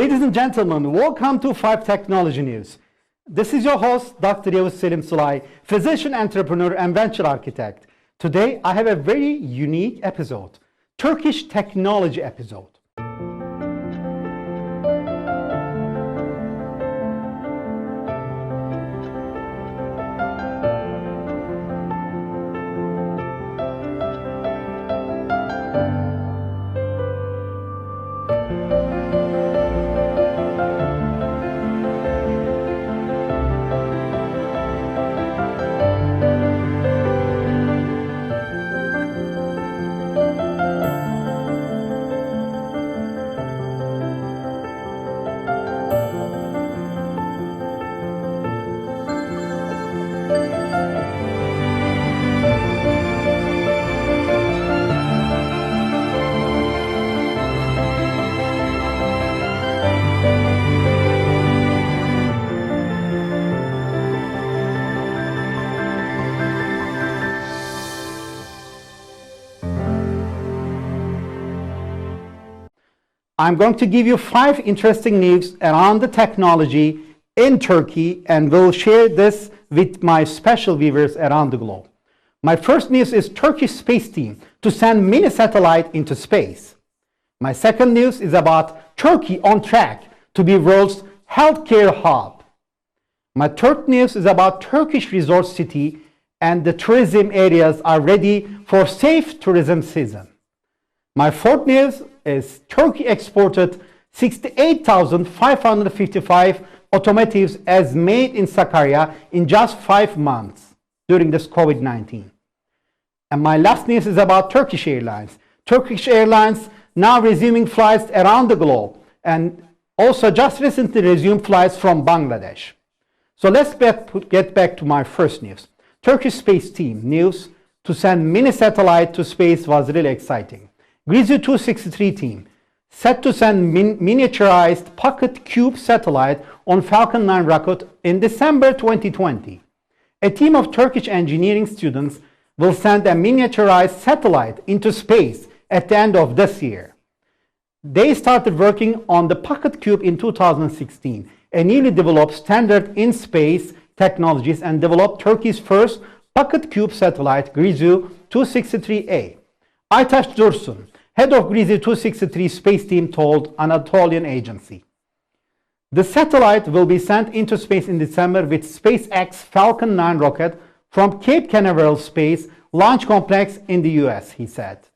Ladies and gentlemen, welcome to 5 Technology News. This is your host, Dr. Yavuz Selim Sulay, physician, entrepreneur, and venture architect. Today, I have a very unique episode, Turkish technology episode. I'm going to give you 5 interesting news around the technology in Turkey, and will share this with my special viewers around the globe. My first news is Turkish space team to send mini satellite into space. My second news is about Turkey on track to be world's healthcare hub. My third news is about Turkish resort city, and the tourism areas are ready for safe tourism season. My fourth news is Turkey exported 68,555 automotives as made in Sakarya in just 5 months during this COVID-19. And my last news is about Turkish Airlines. Turkish Airlines now resuming flights around the globe, and also just recently resumed flights from Bangladesh. So let's get back to my first news. Turkish space team news to send mini satellite to space was really exciting. Grizu 263 team set to send miniaturized pocket cube satellite on Falcon 9 rocket in December 2020. A team of Turkish engineering students will send a miniaturized satellite into space at the end of this year. They started working on the pocket cube in 2016, a newly developed standard in space technologies, and developed Turkey's first pocket cube satellite, Grizu 263A. Aytaş Dursun, head of Grizu 263 space team, told Anatolian agency. The satellite will be sent into space in December with SpaceX Falcon 9 rocket from Cape Canaveral Space Launch Complex in the US, he said.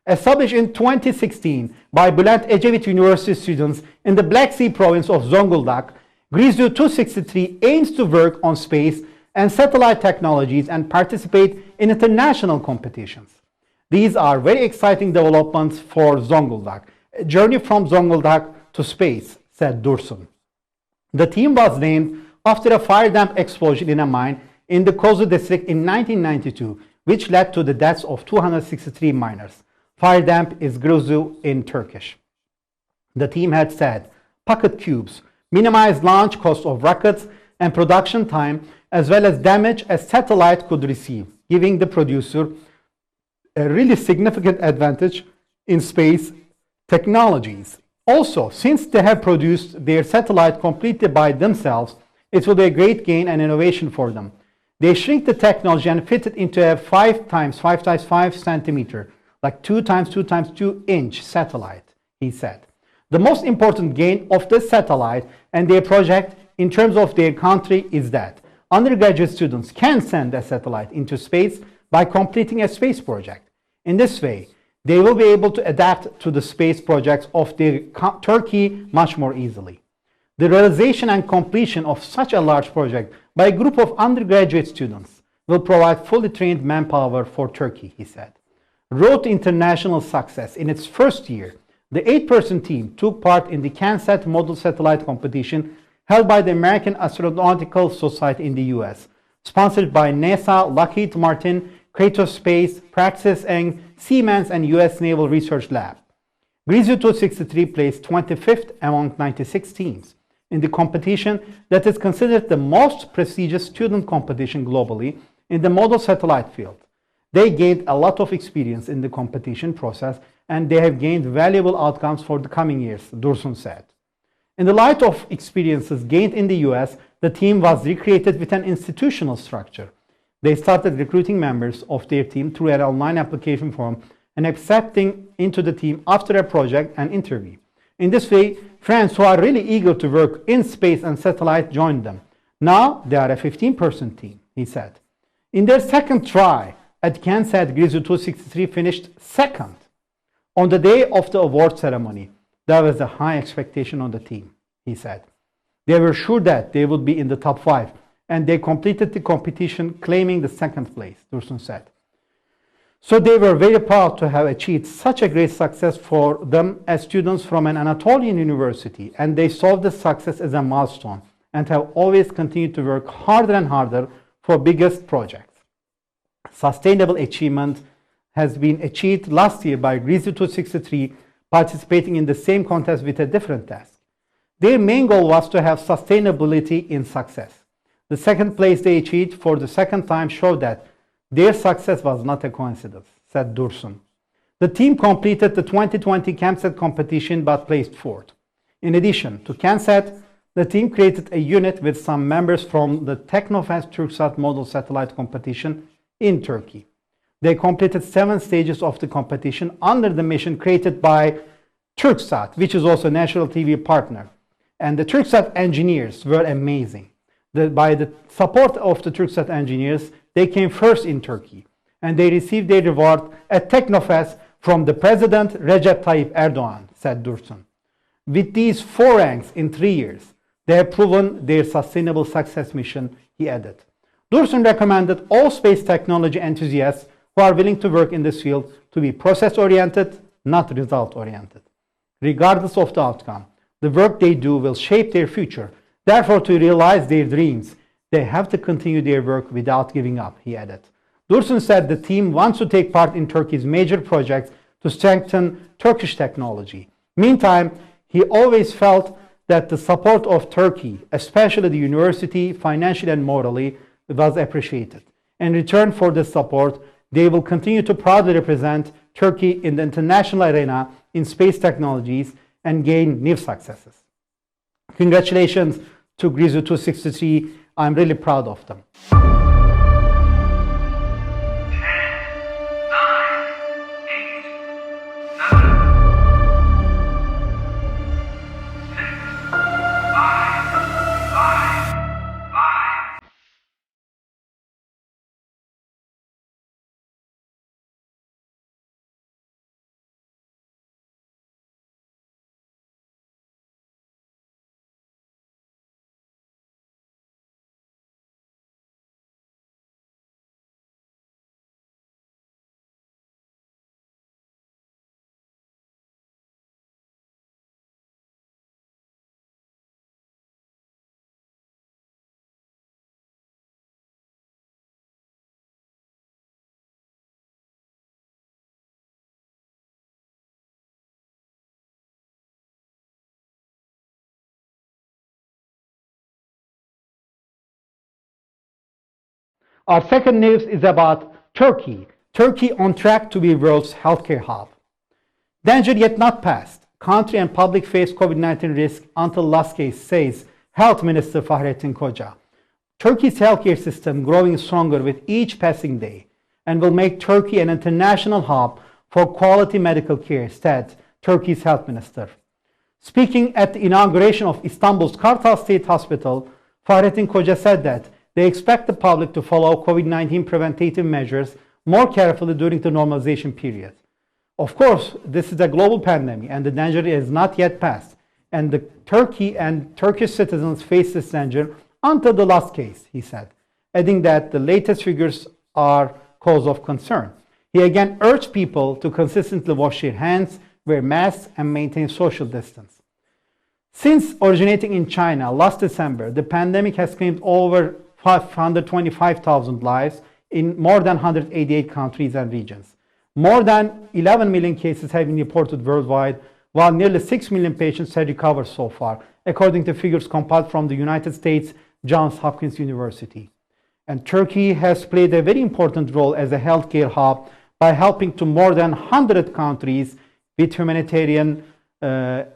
Established in 2016 by Bülent Ecevit University students in the Black Sea province of Zonguldak, Grizu 263 aims to work on space and satellite technologies and participate in international competitions. These are very exciting developments for Zonguldak. A journey from Zonguldak to space, said Dursun. The team was named after a fire damp explosion in a mine in the Kozu district in 1992, which led to the deaths of 263 miners. Fire damp is Grizu in Turkish. The team had said pocket cubes minimize launch cost of rockets and production time, as well as damage a satellite could receive, giving the producer a really significant advantage in space technologies. Also, since they have produced their satellite completely by themselves, it will be a great gain and innovation for them. They shrink the technology and fit it into a 5 times 5 centimeter, like 2 times 2 times 2 inch satellite, he said. The most important gain of this satellite and their project in terms of their country is that undergraduate students can send a satellite into space by completing a space project. In this way, they will be able to adapt to the space projects of their Turkey much more easily. The realization and completion of such a large project by a group of undergraduate students will provide fully trained manpower for Turkey, he said. Road to international success in its first year, the 8-person team took part in the CanSat model satellite competition held by the American Astronautical Society in the US, sponsored by NASA, Lockheed Martin, Kratos Space, Praxis Inc., Siemens, and US Naval Research Lab. Grizu 263 placed 25th among 96 teams in the competition that is considered the most prestigious student competition globally in the model satellite field. They gained a lot of experience in the competition process, and they have gained valuable outcomes for the coming years, Dursun said. In the light of experiences gained in the US, the team was recreated with an institutional structure. They started recruiting members of their team through an online application form and accepting into the team after a project and interview. In this way, friends who are really eager to work in space and satellite joined them. Now they are a 15-person team, he said. In their second try at CanSat, Grizzly 263 finished second. On the day of the award ceremony, there was a high expectation on the team, he said. They were sure that they would be in the top 5, and they completed the competition claiming the second place, Dursun said. So they were very proud to have achieved such a great success for them as students from an Anatolian university, and they saw the success as a milestone and have always continued to work harder and harder for biggest projects. Sustainable achievement has been achieved last year by Grizzly 263 participating in the same contest with a different task. Their main goal was to have sustainability in success. The second place they achieved for the second time showed that their success was not a coincidence, said Dursun. The team completed the 2020 CAMSAT competition but placed fourth. In addition to CAMSAT, the team created a unit with some members from the Teknofest TürkSat model satellite competition in Turkey. They completed 7 stages of the competition under the mission created by TürkSat, which is also a national TV partner. And the TürkSat engineers were amazing. By the support of the TürkSat engineers, they came first in Turkey, and they received their reward at Teknofest from the President Recep Tayyip Erdogan, said Dursun. With these 4 ranks in 3 years, they have proven their sustainable success mission, he added. Dursun recommended all space technology enthusiasts who are willing to work in this field to be process-oriented, not result-oriented. Regardless of the outcome, the work they do will shape their future. Therefore, to realize their dreams, they have to continue their work without giving up, he added. Dursun said the team wants to take part in Turkey's major projects to strengthen Turkish technology. Meantime, he always felt that the support of Turkey, especially the university, financially and morally, was appreciated. In return for this support, they will continue to proudly represent Turkey in the international arena in space technologies and gain new successes. Congratulations to Grizzly 263. I'm really proud of them. Our second news is about Turkey. Turkey on track to be world's healthcare hub. Danger yet not past. Country and public face COVID-19 risk until last case, says Health Minister Fahrettin Koca. Turkey's healthcare system growing stronger with each passing day and will make Turkey an international hub for quality medical care, said Turkey's health minister. Speaking at the inauguration of Istanbul's Kartal State Hospital, Fahrettin Koca said that they expect the public to follow COVID-19 preventative measures more carefully during the normalization period. Of course, this is a global pandemic and the danger is not yet past. And Turkey and Turkish citizens face this danger until the last case, he said, adding that the latest figures are cause of concern. He again urged people to consistently wash their hands, wear masks, and maintain social distance. Since originating in China last December, the pandemic has claimed over 525,000 lives in more than 188 countries and regions. More than 11 million cases have been reported worldwide, while nearly 6 million patients have recovered so far, according to figures compiled from the United States Johns Hopkins University. And Turkey has played a very important role as a healthcare hub by helping to more than 100 countries with humanitarian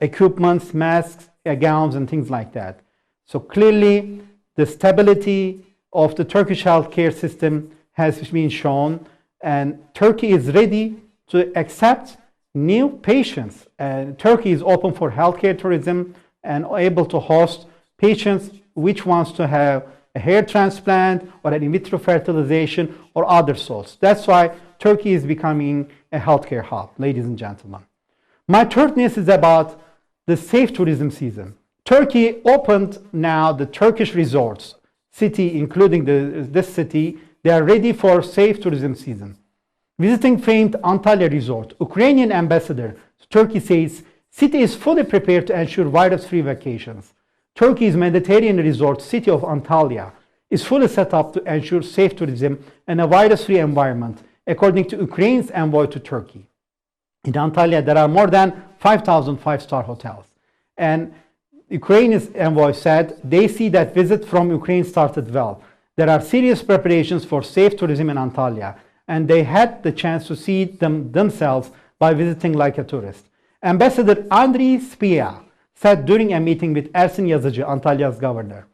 equipments, masks, gowns and things like that. So clearly, the stability of the Turkish healthcare system has been shown, and Turkey is ready to accept new patients. And Turkey is open for healthcare tourism and able to host patients which wants to have a hair transplant or an in vitro fertilization or other sorts. That's why Turkey is becoming a healthcare hub, ladies and gentlemen. My third news is about the safe tourism season. Turkey opened now the Turkish resorts, city, including this city, they are ready for safe tourism season. Visiting famed Antalya resort, Ukrainian ambassador to Turkey says city is fully prepared to ensure virus-free vacations. Turkey's Mediterranean resort city of Antalya is fully set up to ensure safe tourism and a virus-free environment, according to Ukraine's envoy to Turkey. In Antalya, there are more than 5,000 five-star hotels. And Ukraine's envoy said they see that visit from Ukraine started well. There are serious preparations for safe tourism in Antalya, and they had the chance to see them themselves by visiting like a tourist. Ambassador Ntr Tv said during a meeting with Ersin Yazıcı, Antalya's governor.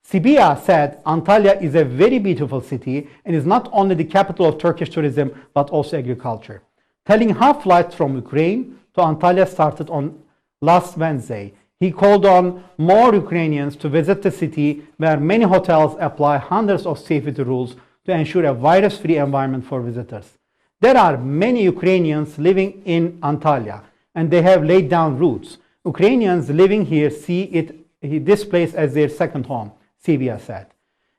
Sibia said Antalya is a very beautiful city and is not only the capital of Turkish tourism but also agriculture. Telling how flights from Ukraine to Antalya started on last Wednesday. He called on more Ukrainians to visit the city where many hotels apply hundreds of safety rules to ensure a virus-free environment for visitors. There are many Ukrainians living in Antalya and they have laid down roots. Ukrainians living here see this place as their second home, Sibia said.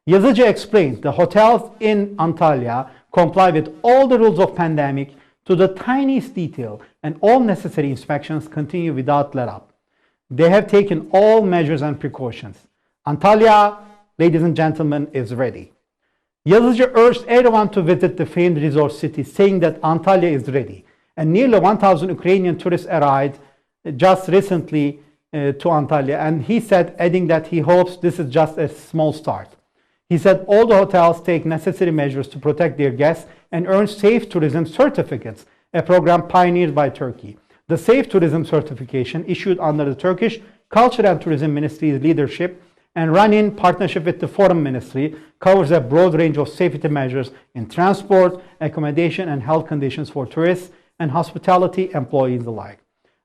Yazıcı explained the hotels in Antalya comply with all the rules of pandemic to the tiniest detail, and all necessary inspections continue without let-up. They have taken all measures and precautions. Antalya, ladies and gentlemen, is ready. Yazıcı urged everyone to visit the famed resort city, saying that Antalya is ready. And nearly 1,000 Ukrainian tourists arrived just recently to Antalya. And he said, adding that he hopes this is just a small start. He said all the hotels take necessary measures to protect their guests and earn safe tourism certificates, a program pioneered by Turkey. The Safe Tourism certification, issued under the Turkish Culture and Tourism Ministry's leadership and run in partnership with the Foreign Ministry, covers a broad range of safety measures in transport, accommodation, and health conditions for tourists and hospitality employees alike.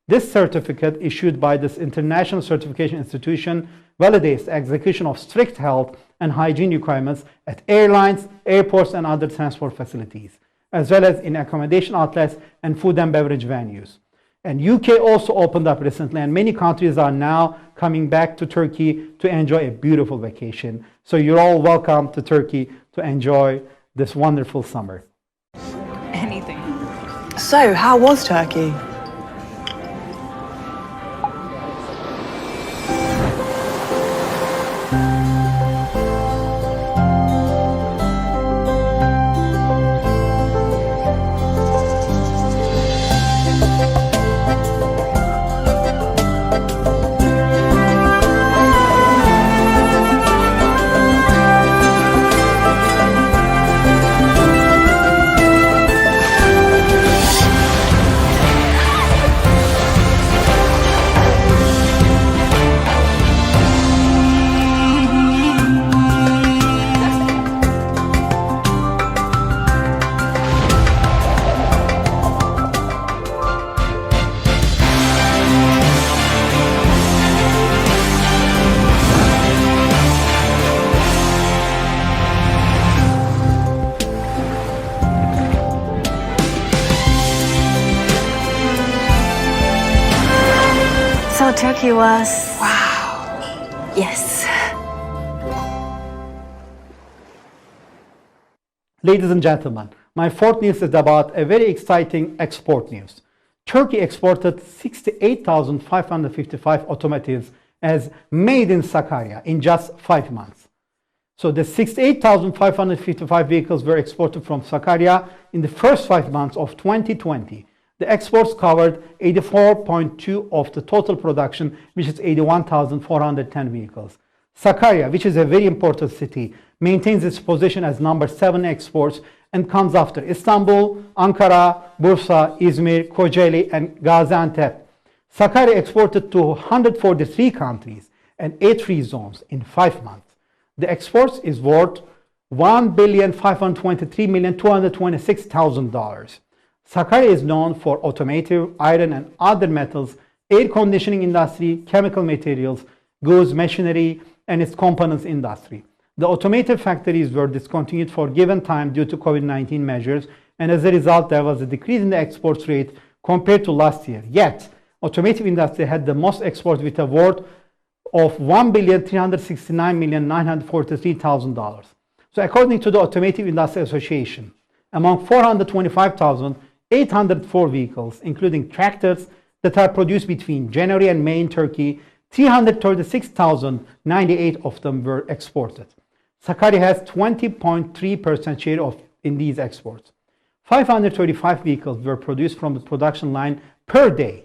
This certificate, issued by this international certification institution, validates the execution of strict health and hygiene requirements at airlines, airports, and other transport facilities, as well as in accommodation outlets and food and beverage venues. And UK also opened up recently, and many countries are now coming back to Turkey to enjoy a beautiful vacation. So you're all welcome to Turkey to enjoy this wonderful summer. Anything. So, how was Turkey? So Turkey was... Wow. Yes. Ladies and gentlemen, my fourth news is about a very exciting export news. Turkey exported 68,555 automotives as made in Sakarya in just 5 months. So the 68,555 vehicles were exported from Sakarya in the first 5 months of 2020. The exports covered 84.2% of the total production, which is 81,410 vehicles. Sakarya, which is a very important city, maintains its position as number 7 exports and comes after Istanbul, Ankara, Bursa, Izmir, Kocaeli, and Gaziantep. Sakarya exported to 143 countries and 8 free zones in 5 months. The exports is worth $1,523,226,000. Sakarya is known for automotive, iron and other metals, air conditioning industry, chemical materials, goods, machinery, and its components industry. The automotive factories were discontinued for a given time due to COVID-19 measures, and as a result, there was a decrease in the exports rate compared to last year. Yet, automotive industry had the most exports with a worth of $1,369,943,000. So according to the Automotive Industry Association, among 425,804 vehicles, including tractors that are produced between January and May in Turkey, 336,098 of them were exported. Sakarya has 20.3% share in these exports. 535 vehicles were produced from the production line per day.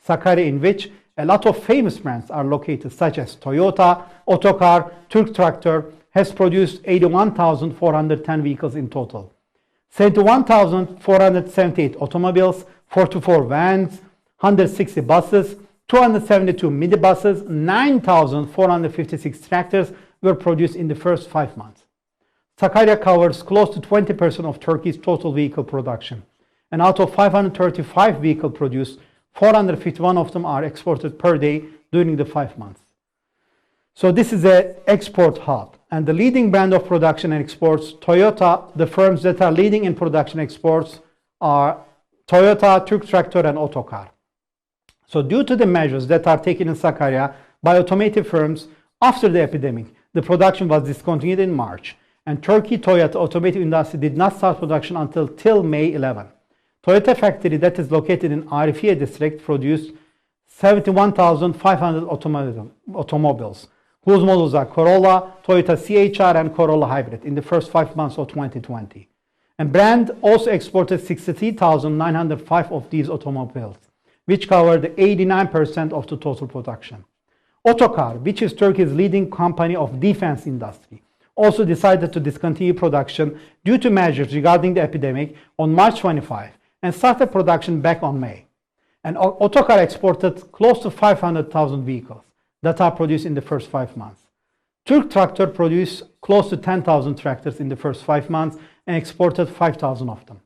Sakarya, in which a lot of famous brands are located, such as Toyota, Otokar, Türk Traktör, has produced 81,410 vehicles in total. 71,478 automobiles, 44 vans, 160 buses, 272 minibuses, 9,456 tractors were produced in the first 5 months. Sakarya covers close to 20% of Turkey's total vehicle production. And out of 535 vehicles produced, 451 of them are exported per day during the 5 months. So this is an export hub. And the leading brand of production and exports, Toyota, the firms that are leading in production exports are Toyota, Türk Traktör, and Otokar. So due to the measures that are taken in Sakarya by automotive firms after the epidemic, the production was discontinued in March. And Turkey Toyota automotive industry did not start production until May 11. Toyota factory that is located in Arifiye district produced 71,500 automobiles, whose models are Corolla, Toyota CHR, and Corolla Hybrid in the first 5 months of 2020. And brand also exported 63,905 of these automobiles, which covered 89% of the total production. Otokar, which is Turkey's leading company of defense industry, also decided to discontinue production due to measures regarding the epidemic on March 25 and started production back on May. And Otokar exported close to 500,000 vehicles that are produced in the first 5 months. Türk Traktör produced close to 10,000 tractors in the first 5 months and exported 5,000 of them.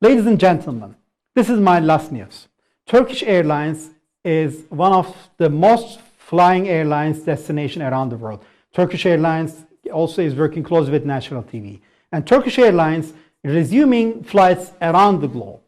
Ladies and gentlemen, this is my last news. Turkish Airlines is one of the most flying airlines destination around the world. Turkish Airlines also is working closely with Ntr TV. And Turkish Airlines resuming flights around the globe.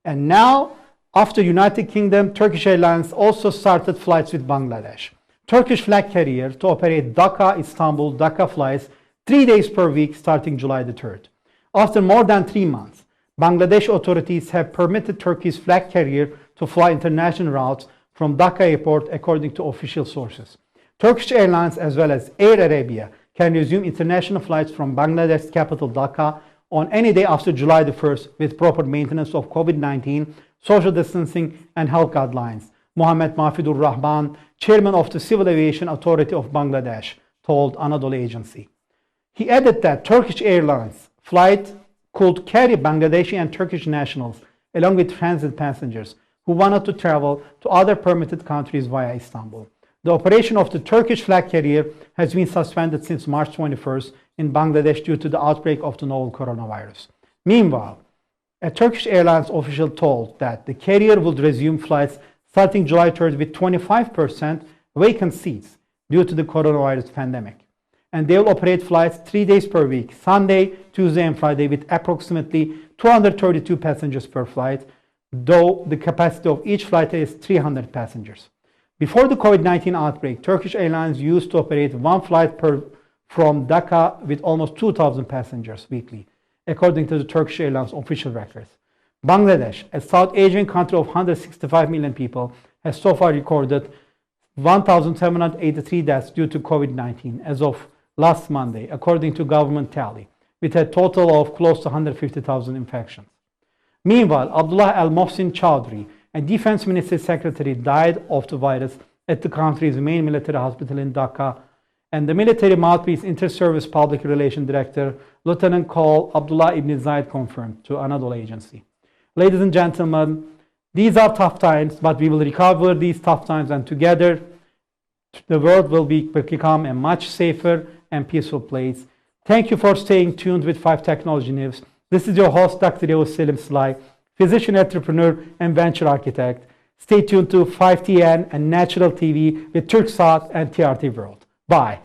And now, after United Kingdom, Turkish Airlines also started flights with Bangladesh. Turkish flag carrier to operate Dhaka, Istanbul, Dhaka flights 3 days per week starting July the 3rd. After more than 3 months, Bangladesh authorities have permitted Turkey's flag carrier to fly international routes from Dhaka airport according to official sources. Turkish Airlines as well as Air Arabia can resume international flights from Bangladesh's capital Dhaka on any day after July the 1st with proper maintenance of COVID-19, social distancing and health guidelines. Mohammed Mafidur Rahman, chairman of the Civil Aviation Authority of Bangladesh, told Anadolu Agency. He added that Turkish Airlines flight could carry Bangladeshi and Turkish nationals along with transit passengers who wanted to travel to other permitted countries via Istanbul. The operation of the Turkish flag carrier has been suspended since March 21st in Bangladesh due to the outbreak of the novel coronavirus. Meanwhile, a Turkish Airlines official told that the carrier would resume flights starting July 3rd with 25% vacant seats due to the coronavirus pandemic. And they will operate flights 3 days per week, Sunday, Tuesday and Friday with approximately 232 passengers per flight, though the capacity of each flight is 300 passengers. Before the COVID-19 outbreak, Turkish Airlines used to operate one flight from Dhaka with almost 2,000 passengers weekly, according to the Turkish Airlines official records. Bangladesh, a South Asian country of 165 million people, has so far recorded 1,783 deaths due to COVID-19 as of last Monday, according to government tally, with a total of close to 150,000 infections. Meanwhile, Abdullah Al-Mohsin Chowdhury, a defense ministry secretary, died of the virus at the country's main military hospital in Dhaka, and the military mouthpiece inter-service public relations director, Lieutenant Colonel Abdullah Ibn Zayed, confirmed to Anadolu agency. Ladies and gentlemen, these are tough times, but we will recover these tough times, and together the world will become a much safer and peaceful place. Thank you for staying tuned with 5 Technology News. This is your host, Dr. Yavuz Selim Slay, physician, entrepreneur, and venture architect. Stay tuned to 5TN and Natural TV with Turksat and TRT World. Bye.